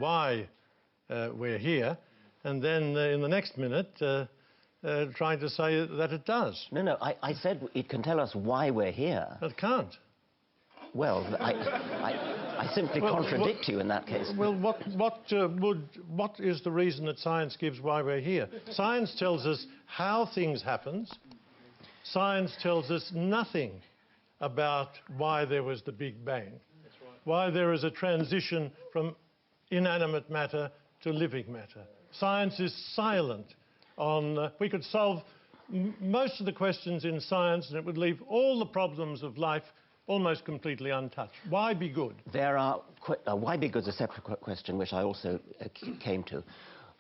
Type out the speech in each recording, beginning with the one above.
why we're here, and then in the next minute trying to say that it does. No, I said it can tell us why we're here. It can't. Well, I simply contradict you in that case. Well, what is the reason that science gives why we're here? Science tells us how things happen. Science tells us nothing about why there was the Big Bang, why there is a transition from inanimate matter to living matter. Science is silent on... we could solve most of the questions in science and it would leave all the problems of life almost completely untouched. Why be good? There are... why be good is a separate question, which I also came to.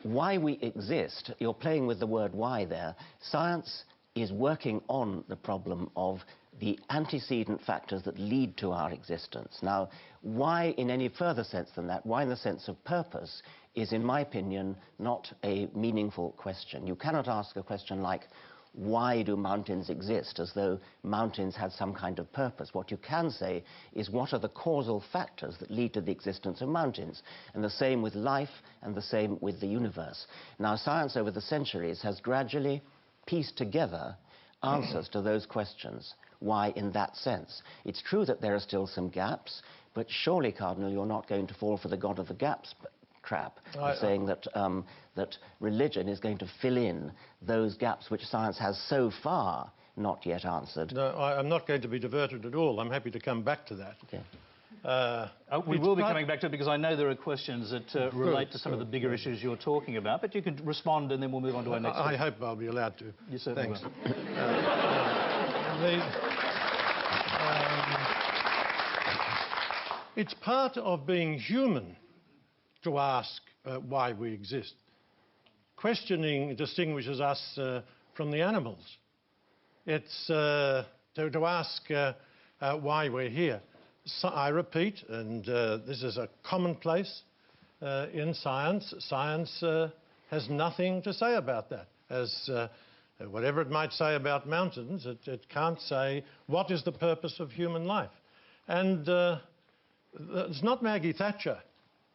Why we exist, you're playing with the word why there. Science is working on the problem of the antecedent factors that lead to our existence. Now, why in any further sense than that, why in the sense of purpose, is, in my opinion, not a meaningful question. You cannot ask a question like, why do mountains exist, as though mountains had some kind of purpose. What you can say is, what are the causal factors that lead to the existence of mountains? And the same with life, and the same with the universe. Now, science over the centuries has gradually pieced together answers to those questions. Why in that sense? It's true that there are still some gaps, but surely, Cardinal, you're not going to fall for the God of the gaps trap, saying that, that religion is going to fill in those gaps which science has so far not yet answered. No, I'm not going to be diverted at all. I'm happy to come back to that. Okay. We will be coming back to it because I know there are questions that relate to some of the bigger issues you're talking about, but you can respond and then we'll move on to our next one. I hope I'll be allowed to. You certainly will. It's part of being human to ask why we exist. Questioning distinguishes us from the animals. It's to ask why we're here. So, I repeat, and this is a commonplace in science, science has nothing to say about that. As whatever it might say about mountains, it can't say what is the purpose of human life. And it's not Maggie Thatcher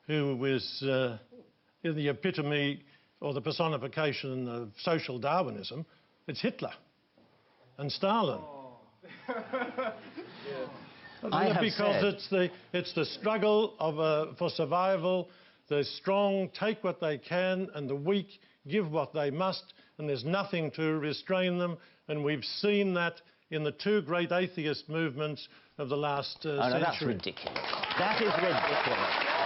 who was the epitome or the personification of social Darwinism. It's Hitler and Stalin. Because it's the struggle for survival. The strong take what they can and the weak give what they must, and there's nothing to restrain them. And we've seen that in the two great atheist movements of the last century. No, that's ridiculous. That is ridiculous.